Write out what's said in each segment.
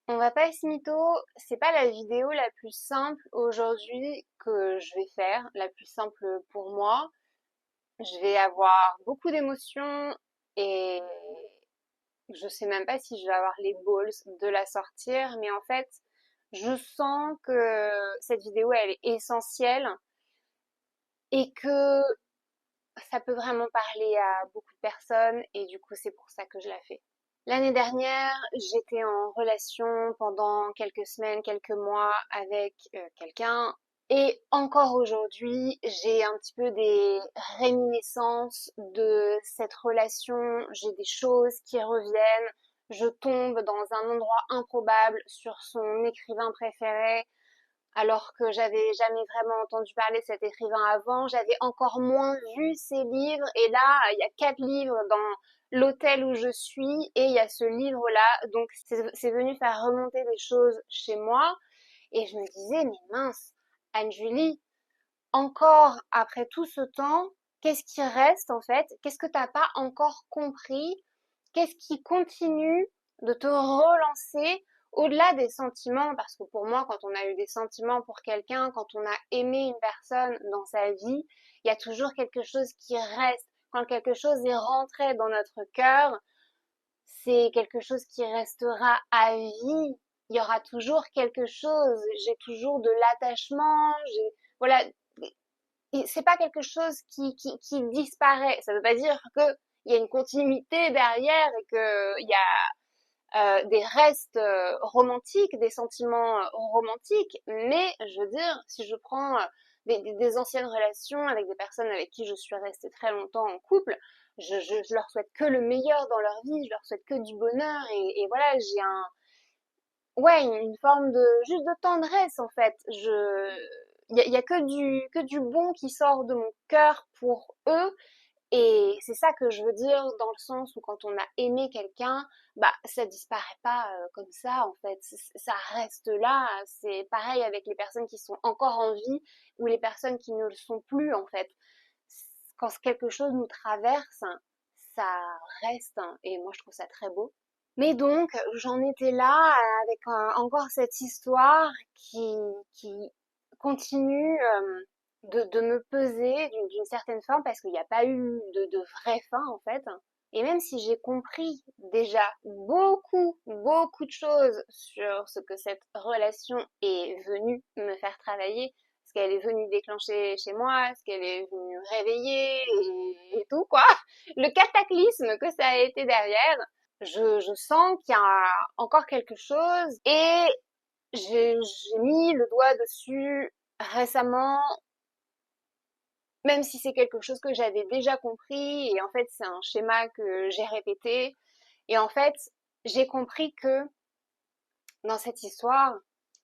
On va pas se mytho, c'est pas la vidéo la plus simple aujourd'hui que je vais faire, la plus simple pour moi. Je vais avoir beaucoup d'émotions et je sais même pas si je vais avoir les balls de la sortir, mais en fait, je sens que cette vidéo elle est essentielle et que ça peut vraiment parler à beaucoup de personnes et du coup c'est pour ça que je la fais. L'année dernière, j'étais en relation pendant quelques semaines, quelques mois avec quelqu'un. Et encore aujourd'hui, j'ai un petit peu des réminiscences de cette relation. J'ai des choses qui reviennent. Je tombe dans un endroit improbable sur son écrivain préféré, alors que j'avais jamais vraiment entendu parler de cet écrivain avant. J'avais encore moins vu ses livres. Et là, il y a 4 livres dans l'hôtel où je suis et il y a ce livre-là. Donc, c'est venu faire remonter des choses chez moi. Et je me disais, mais mince, Anne-Julie, encore après tout ce temps, qu'est-ce qui reste en fait? Qu'est-ce que t'as pas encore compris? Qu'est-ce qui continue de te relancer au-delà des sentiments? Parce que pour moi, quand on a eu des sentiments pour quelqu'un, quand on a aimé une personne dans sa vie, il y a toujours quelque chose qui reste. Quand quelque chose est rentré dans notre cœur, c'est quelque chose qui restera à vie. Il y aura toujours quelque chose. J'ai toujours de l'attachement. Voilà, c'est pas quelque chose qui disparaît. Ça veut pas dire que il y a une continuité derrière et que il y a des restes romantiques, des sentiments romantiques. Mais je veux dire, si je prends des anciennes relations avec des personnes avec qui je suis restée très longtemps en couple, je leur souhaite que le meilleur dans leur vie, je leur souhaite que du bonheur et voilà, j'ai ouais, une forme de juste de tendresse en fait. Il y a que du bon qui sort de mon cœur pour eux et c'est ça que je veux dire dans le sens où quand on a aimé quelqu'un, bah ça disparaît pas comme ça en fait. Ça reste là. C'est pareil avec les personnes qui sont encore en vie ou les personnes qui ne le sont plus en fait. Quand quelque chose nous traverse, ça reste et moi je trouve ça très beau. Mais donc, j'en étais là avec encore cette histoire qui continue de me peser d'une certaine forme parce qu'il n'y a pas eu de vraie fin en fait. Et même si j'ai compris déjà beaucoup de choses sur ce que cette relation est venue me faire travailler, ce qu'elle est venue déclencher chez moi, ce qu'elle est venue réveiller et tout quoi, le cataclysme que ça a été derrière, je sens qu'il y a encore quelque chose et j'ai mis le doigt dessus récemment, même si c'est quelque chose que j'avais déjà compris et en fait c'est un schéma que j'ai répété et en fait j'ai compris que dans cette histoire,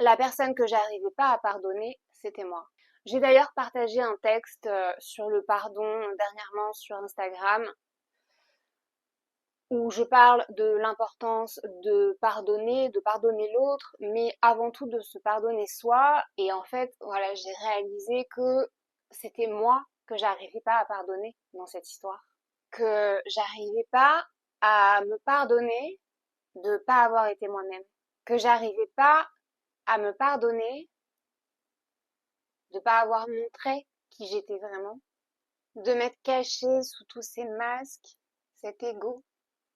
la personne que j'arrivais pas à pardonner, c'était moi. J'ai d'ailleurs partagé un texte sur le pardon dernièrement sur Instagram où je parle de l'importance de pardonner l'autre, mais avant tout de se pardonner soi. Et en fait, voilà, j'ai réalisé que c'était moi que j'arrivais pas à pardonner dans cette histoire. Que j'arrivais pas à me pardonner de pas avoir été moi-même. Que j'arrivais pas à me pardonner de pas avoir montré qui j'étais vraiment. De m'être cachée sous tous ces masques, cet ego.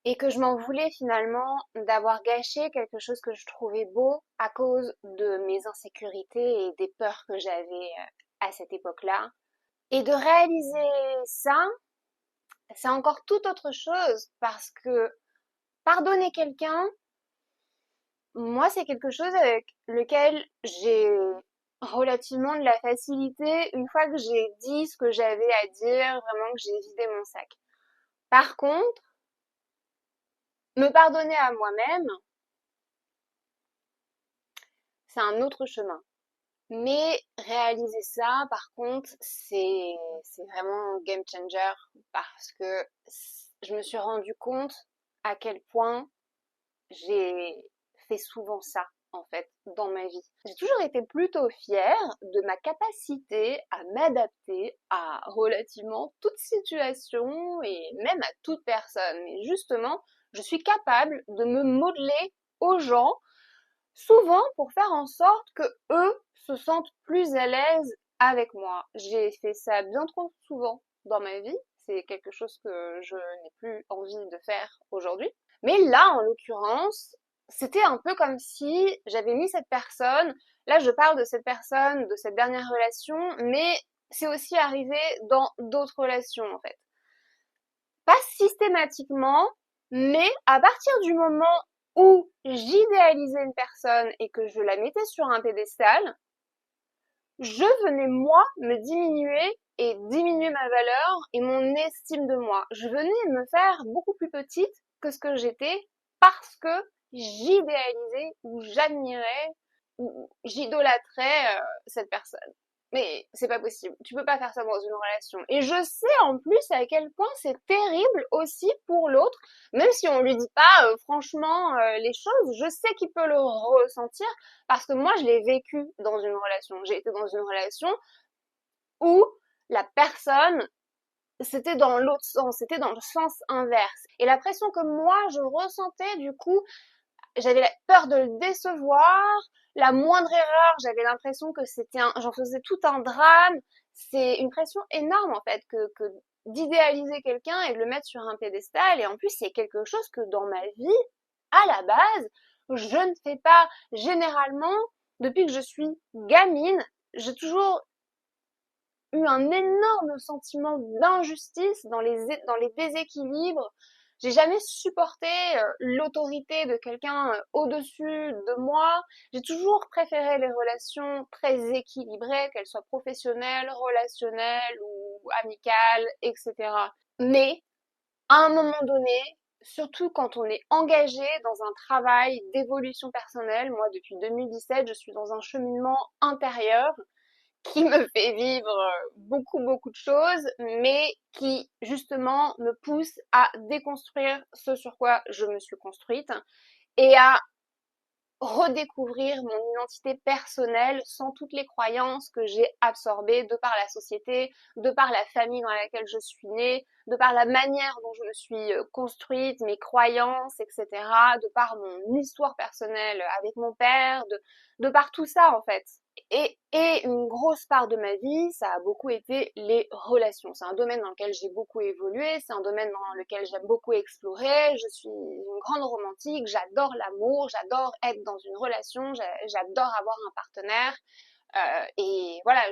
Et que je m'en voulais finalement d'avoir gâché quelque chose que je trouvais beau à cause de mes insécurités et des peurs que j'avais à cette époque-là. Et de réaliser ça, c'est encore tout autre chose parce que pardonner quelqu'un, moi, c'est quelque chose avec lequel j'ai relativement de la facilité une fois que j'ai dit ce que j'avais à dire, vraiment que j'ai vidé mon sac. Par contre, me pardonner à moi-même, c'est un autre chemin. Mais réaliser ça, par contre, c'est vraiment un game changer parce que je me suis rendu compte à quel point j'ai fait souvent ça, en fait, dans ma vie. J'ai toujours été plutôt fière de ma capacité à m'adapter à relativement toute situation et même à toute personne. Mais justement, je suis capable de me modeler aux gens souvent pour faire en sorte que eux se sentent plus à l'aise avec moi. J'ai fait ça bien trop souvent dans ma vie. C'est quelque chose que je n'ai plus envie de faire aujourd'hui. Mais là, en l'occurrence, c'était un peu comme si j'avais mis cette personne, là je parle de cette personne, de cette dernière relation, mais c'est aussi arrivé dans d'autres relations en fait. Pas systématiquement, mais à partir du moment où j'idéalisais une personne et que je la mettais sur un pédestal, je venais moi me diminuer et diminuer ma valeur et mon estime de moi. Je venais me faire beaucoup plus petite que ce que j'étais parce que j'idéalisais ou j'admirais ou j'idolâtrais cette personne. Mais c'est pas possible. Tu peux pas faire ça dans une relation. Et je sais en plus à quel point c'est terrible aussi pour l'autre, même si on lui dit pas franchement les choses, je sais qu'il peut le ressentir parce que moi je l'ai vécu dans une relation. J'ai été dans une relation où la personne c'était dans l'autre sens, c'était dans le sens inverse. Et la pression que moi je ressentais du coup, j'avais peur de le décevoir, la moindre erreur, j'avais l'impression que j'en faisais tout un drame. C'est une pression énorme en fait que d'idéaliser quelqu'un et de le mettre sur un pédestal. Et en plus, c'est quelque chose que dans ma vie, à la base, je ne fais pas. Généralement, depuis que je suis gamine, j'ai toujours eu un énorme sentiment d'injustice dans les déséquilibres. J'ai jamais supporté l'autorité de quelqu'un au-dessus de moi. J'ai toujours préféré les relations très équilibrées, qu'elles soient professionnelles, relationnelles ou amicales, etc. Mais à un moment donné, surtout quand on est engagé dans un travail d'évolution personnelle, moi depuis 2017, je suis dans un cheminement intérieur qui me fait vivre beaucoup de choses, mais qui justement me pousse à déconstruire ce sur quoi je me suis construite et à redécouvrir mon identité personnelle sans toutes les croyances que j'ai absorbées de par la société, de par la famille dans laquelle je suis née, de par la manière dont je me suis construite, mes croyances, etc., de par mon histoire personnelle avec mon père, de par tout ça en fait. Et une grosse part de ma vie, ça a beaucoup été les relations. C'est un domaine dans lequel j'ai beaucoup évolué, c'est un domaine dans lequel j'aime beaucoup explorer. Je suis une grande romantique, j'adore l'amour, j'adore être dans une relation, j'adore avoir un partenaire. Et voilà,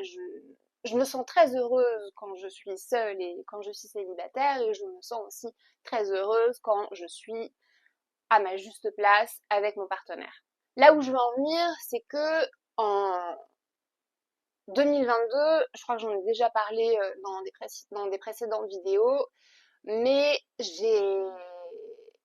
je me sens très heureuse quand je suis seule et quand je suis célibataire, et je me sens aussi très heureuse quand je suis à ma juste place avec mon partenaire. Là où je veux en venir, c'est que en 2022, je crois que j'en ai déjà parlé dans des précédentes vidéos, mais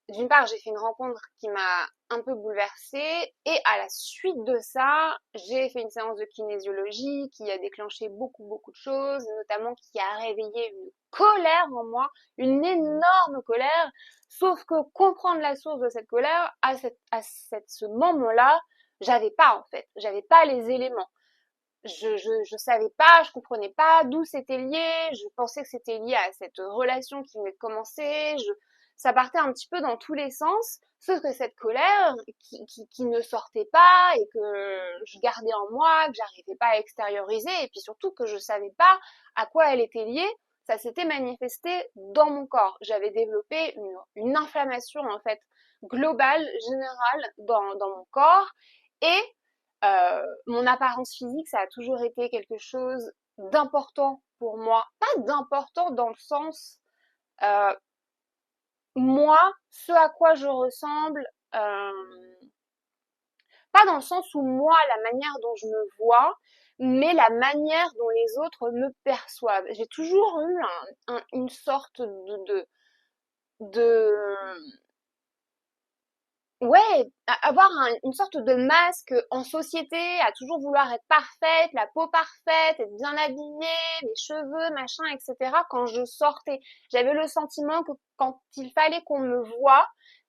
d'une part, j'ai fait une rencontre qui m'a un peu bouleversée, et à la suite de ça, j'ai fait une séance de kinésiologie qui a déclenché beaucoup de choses, notamment qui a réveillé une colère en moi, une énorme colère, sauf que comprendre la source de cette colère, ce moment-là, j'avais pas les éléments. Je savais pas, je comprenais pas d'où c'était lié, je pensais que c'était lié à cette relation qui venait de commencer, ça partait un petit peu dans tous les sens, sauf que cette colère qui ne sortait pas et que je gardais en moi, que j'arrivais pas à extérioriser, et puis surtout que je savais pas à quoi elle était liée, ça s'était manifesté dans mon corps. J'avais développé une inflammation en fait globale, générale dans mon corps, et mon apparence physique, ça a toujours été quelque chose d'important pour moi. Pas d'important dans le sens, euh, moi, ce à quoi je ressemble, pas dans le sens où moi, la manière dont je me vois, mais la manière dont les autres me perçoivent. J'ai toujours eu une sorte de ouais, avoir une sorte de masque en société, à toujours vouloir être parfaite, la peau parfaite, être bien habillée, les cheveux, machin, etc. Quand je sortais, j'avais le sentiment que quand il fallait qu'on me voie,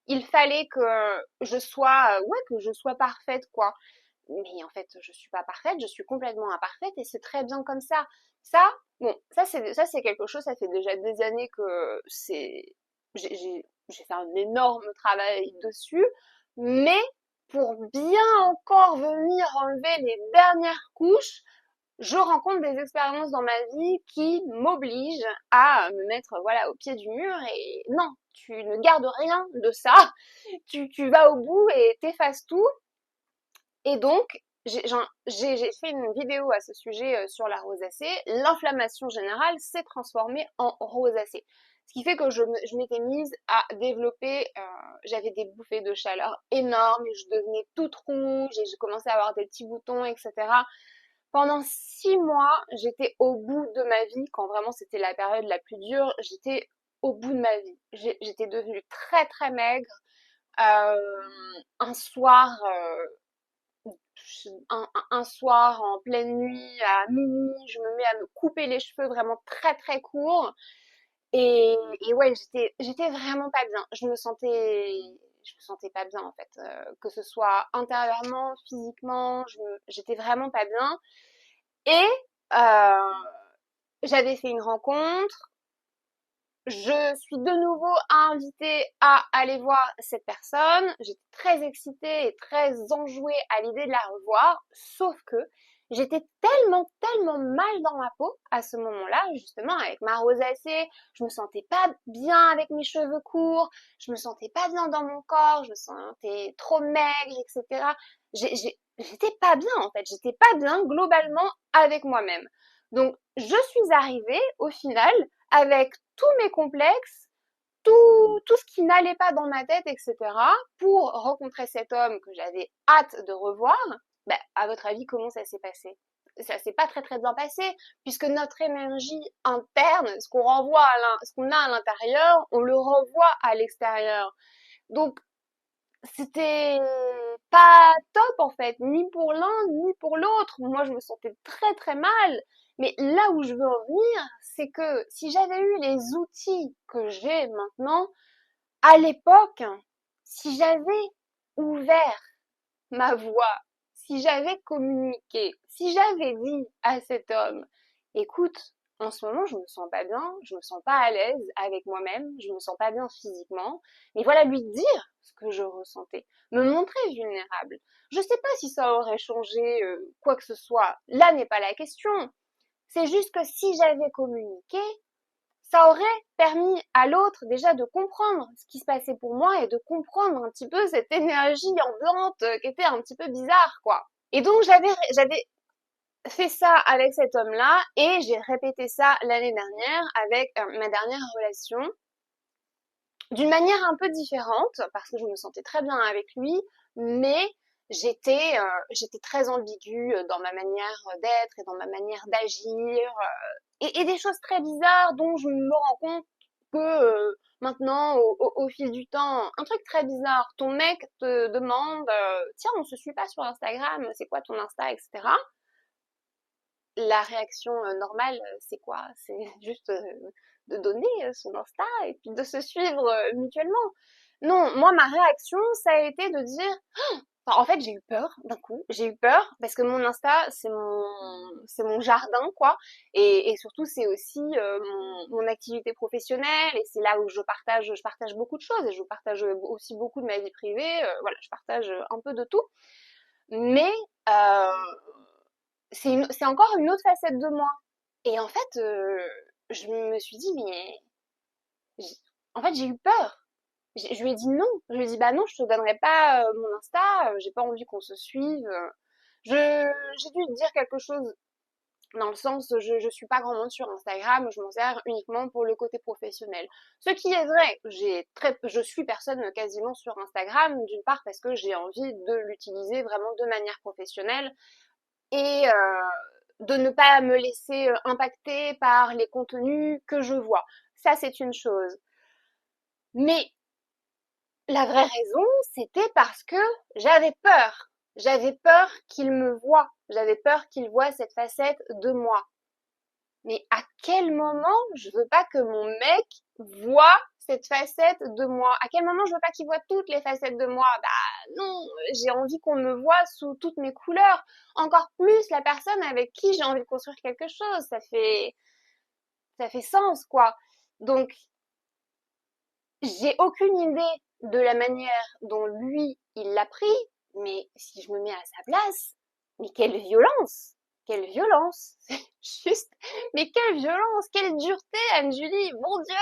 il fallait que que je sois parfaite, quoi. Mais en fait, je suis pas parfaite, je suis complètement imparfaite et c'est très bien comme ça. Ça, bon, ça c'est quelque chose, ça fait déjà des années que j'ai fait un énorme travail dessus, mais pour bien encore venir enlever les dernières couches, je rencontre des expériences dans ma vie qui m'obligent à me mettre voilà au pied du mur et non, tu ne gardes rien de ça, tu vas au bout et t'effaces tout. Et donc j'ai fait une vidéo à ce sujet sur la rosacée. L'inflammation générale s'est transformée en rosacée. Ce qui fait que je m'étais mise à développer, j'avais des bouffées de chaleur énormes, et je devenais toute rouge et j'ai commencé à avoir des petits boutons, etc. Pendant 6 mois, j'étais au bout de ma vie, quand vraiment c'était la période la plus dure, j'étais au bout de ma vie. J'étais devenue très très maigre. Un soir, un soir en pleine nuit, à minuit, je me mets à me couper les cheveux vraiment très très courts. Et ouais, j'étais vraiment pas bien. Je me sentais pas bien en fait, que ce soit intérieurement, physiquement, j'étais vraiment pas bien. Et euh, j'avais fait une rencontre. Je suis de nouveau invitée à aller voir cette personne. J'étais très excitée et très enjouée à l'idée de la revoir. Sauf que j'étais tellement, tellement mal dans ma peau à ce moment-là, justement, avec ma rosacée. Je me sentais pas bien avec mes cheveux courts. Je me sentais pas bien dans mon corps. Je me sentais trop maigre, etc. J'étais pas bien, en fait. J'étais pas bien globalement avec moi-même. Donc, je suis arrivée, au final, avec tous mes complexes, tout ce qui n'allait pas dans ma tête, etc., pour rencontrer cet homme que j'avais hâte de revoir. Ben, à votre avis, comment ça s'est passé? Ça s'est pas très très bien passé, puisque notre énergie interne, ce qu'on a à l'intérieur, on le renvoie à l'extérieur. Donc, c'était pas top en fait, ni pour l'un ni pour l'autre. Moi, je me sentais très très mal. Mais là où je veux en venir, c'est que si j'avais eu les outils que j'ai maintenant, à l'époque, si j'avais ouvert ma voix, si j'avais communiqué, si j'avais dit à cet homme, écoute, en ce moment, je me sens pas bien, je me sens pas à l'aise avec moi-même, je me sens pas bien physiquement, mais voilà, lui dire ce que je ressentais, me montrer vulnérable. Je sais pas si ça aurait changé quoi que ce soit, là n'est pas la question. C'est juste que si j'avais communiqué, ça aurait permis à l'autre déjà de comprendre ce qui se passait pour moi et de comprendre un petit peu cette énergie ambiante qui était un petit peu bizarre, quoi. Et donc j'avais fait ça avec cet homme-là et j'ai répété ça l'année dernière avec ma dernière relation d'une manière un peu différente parce que je me sentais très bien avec lui, mais j'étais très ambiguë dans ma manière d'être et dans ma manière d'agir et des choses très bizarres dont je me rends compte que maintenant, au fil du temps, un truc très bizarre, ton mec te demande, tiens, on se suit pas sur Instagram, c'est quoi ton Insta, etc. La réaction normale, c'est quoi? C'est juste de donner son Insta et puis de se suivre mutuellement. Non, moi, ma réaction, ça a été de dire, enfin, en fait, j'ai eu peur d'un coup. J'ai eu peur parce que mon Insta, c'est mon jardin, quoi. Et surtout, c'est aussi mon activité professionnelle et c'est là où je partage beaucoup de choses et je partage aussi beaucoup de ma vie privée. Voilà, je partage un peu de tout. Mais euh, c'est encore une autre facette de moi. Et en fait, je me suis dit, mais j'- en fait, j'ai eu peur. Je lui ai dit non. Je lui ai dit, bah non, je te donnerai pas mon Insta, j'ai pas envie qu'on se suive. J'ai dû dire quelque chose dans le sens, je suis pas grand monde sur Instagram, je m'en sers uniquement pour le côté professionnel. Ce qui est vrai, je suis personne quasiment sur Instagram, d'une part parce que j'ai envie de l'utiliser vraiment de manière professionnelle et de ne pas me laisser impacter par les contenus que je vois. Ça, c'est une chose. Mais la vraie raison, c'était parce que j'avais peur. J'avais peur qu'il me voie. J'avais peur qu'il voie cette facette de moi. Mais à quel moment je veux pas que mon mec voie cette facette de moi? À quel moment je veux pas qu'il voie toutes les facettes de moi? Bah non, j'ai envie qu'on me voie sous toutes mes couleurs. Encore plus la personne avec qui j'ai envie de construire quelque chose. Ça fait sens, quoi. Donc, j'ai aucune idée de la manière dont lui, il l'a pris, mais si je me mets à sa place, mais quelle violence! Quelle violence! C'est juste, mais quelle violence! Quelle dureté, Anne-Julie! Mon Dieu!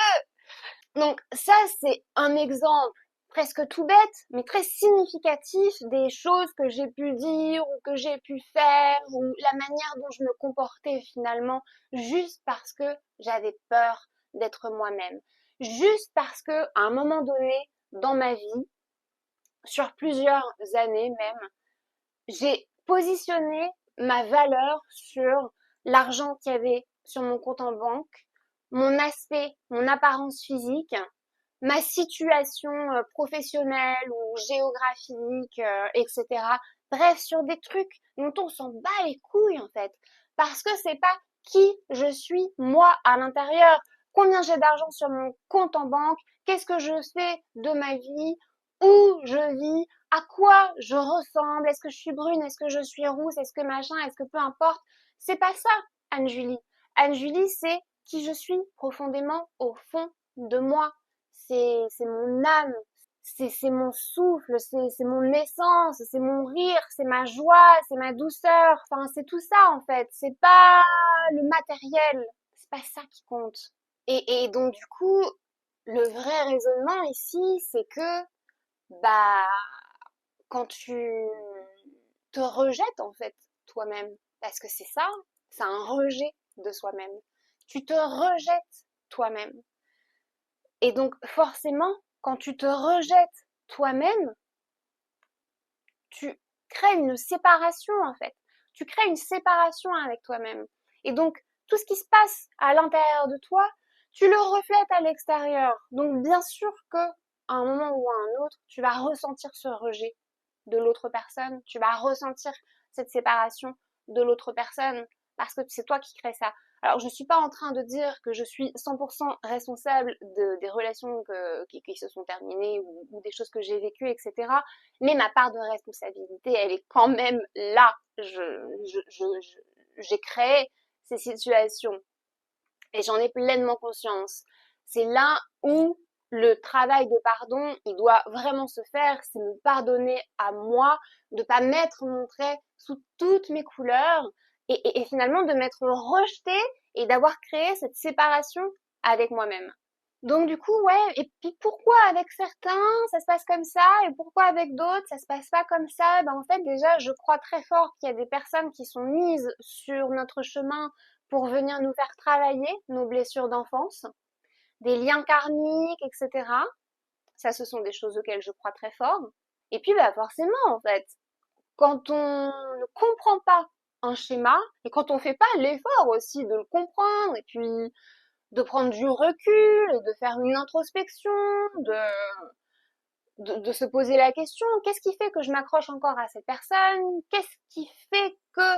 Donc ça, c'est un exemple presque tout bête, mais très significatif des choses que j'ai pu dire ou que j'ai pu faire ou la manière dont je me comportais finalement juste parce que j'avais peur d'être moi-même. Juste parce que à un moment donné dans ma vie, sur plusieurs années même, j'ai positionné ma valeur sur l'argent qu'il y avait sur mon compte en banque, mon aspect, mon apparence physique, ma situation professionnelle ou géographique, etc. Bref, sur des trucs dont on s'en bat les couilles en fait. Parce que c'est pas qui je suis moi à l'intérieur, combien j'ai d'argent sur mon compte en banque, qu'est-ce que je fais de ma vie, où je vis, à quoi je ressemble, est-ce que je suis brune, est-ce que je suis rousse, est-ce que machin, est-ce que peu importe. C'est pas ça, Anne-Julie. Anne-Julie, c'est qui je suis profondément au fond de moi. C'est mon âme, c'est mon souffle, c'est mon essence, c'est mon rire, c'est ma joie, c'est ma douceur. Enfin, c'est tout ça en fait. C'est pas le matériel, c'est pas ça qui compte. Et donc du coup, le vrai raisonnement ici, c'est que bah quand tu te rejettes en fait toi-même, parce que c'est un rejet de soi-même. Tu te rejettes toi-même. Et donc forcément, quand tu te rejettes toi-même, tu crées une séparation en fait. Tu crées une séparation avec toi-même. Et donc tout ce qui se passe à l'intérieur de toi, tu le reflètes à l'extérieur. Donc bien sûr que à un moment ou à un autre, tu vas ressentir ce rejet de l'autre personne, tu vas ressentir cette séparation de l'autre personne parce que c'est toi qui crée ça. Alors, je suis pas en train de dire que je suis 100% responsable des relations qui se sont terminées ou des choses que j'ai vécues, etc. Mais ma part de responsabilité, elle est quand même là. J'ai créé ces situations et j'en ai pleinement conscience. C'est là où le travail de pardon, il doit vraiment se faire, c'est me pardonner à moi, de pas mettre mon trait sous toutes mes couleurs et finalement de m'être rejetée et d'avoir créé cette séparation avec moi-même. Donc du coup, ouais, et puis pourquoi avec certains ça se passe comme ça et pourquoi avec d'autres ça se passe pas comme ça? Ben en fait déjà je crois très fort qu'il y a des personnes qui sont mises sur notre chemin pour venir nous faire travailler nos blessures d'enfance, des liens karmiques, etc. Ça, ce sont des choses auxquelles je crois très fort. Et puis, bah, forcément, en fait, quand on ne comprend pas un schéma et quand on fait pas l'effort aussi de le comprendre et puis de prendre du recul et de faire une introspection, de se poser la question, qu'est-ce qui fait que je m'accroche encore à cette personne? Qu'est-ce qui fait que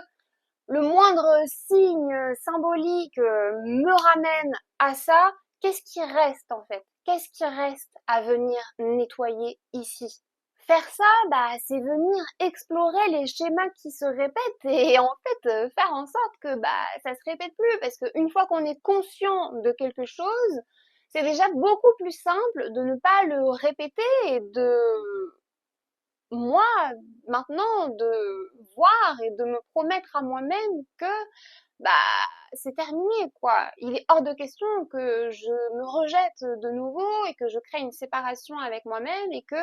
le moindre signe symbolique me ramène à ça? Qu'est-ce qui reste en fait? Qu'est-ce qui reste à venir nettoyer ici? Faire ça, bah, c'est venir explorer les schémas qui se répètent et en fait faire en sorte que bah ça se répète plus parce qu'une fois qu'on est conscient de quelque chose, c'est déjà beaucoup plus simple de ne pas le répéter et de moi maintenant de voir et de me promettre à moi-même que bah c'est terminé quoi. Il est hors de question que je me rejette de nouveau et que je crée une séparation avec moi-même et que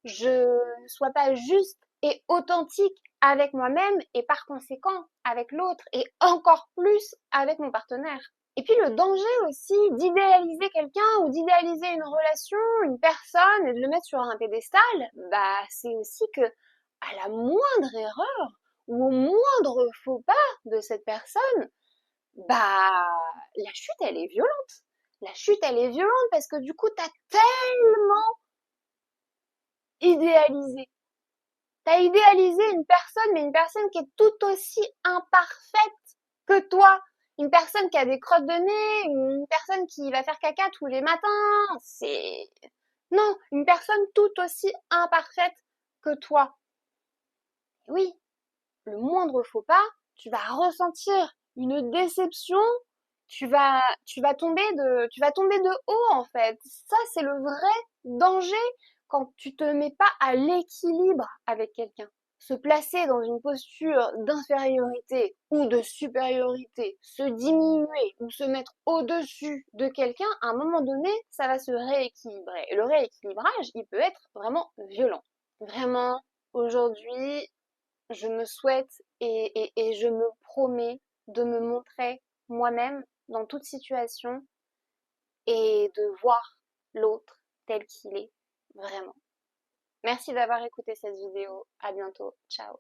je ne sois pas juste et authentique avec moi-même et par conséquent avec l'autre et encore plus avec mon partenaire. Et puis le danger aussi d'idéaliser quelqu'un ou d'idéaliser une relation, une personne et de le mettre sur un pédestal, bah c'est aussi que à la moindre erreur ou au moindre faux pas de cette personne, bah la chute elle est violente. La chute elle est violente parce que du coup t'as tellement idéalisé. T'as idéalisé une personne, mais une personne qui est tout aussi imparfaite que toi. Une personne qui a des crottes de nez, une personne qui va faire caca tous les matins. C'est... Non, une personne tout aussi imparfaite que toi. Oui, le moindre faux pas, tu vas ressentir une déception, tu vas tomber de haut en fait. Ça, c'est le vrai danger quand tu te mets pas à l'équilibre avec quelqu'un. Se placer dans une posture d'infériorité ou de supériorité, se diminuer ou se mettre au-dessus de quelqu'un, à un moment donné, ça va se rééquilibrer. Et le rééquilibrage, il peut être vraiment violent. Vraiment, aujourd'hui, je me souhaite et je me promets de me montrer moi-même dans toute situation et de voir l'autre tel qu'il est vraiment. Merci d'avoir écouté cette vidéo. À bientôt. Ciao.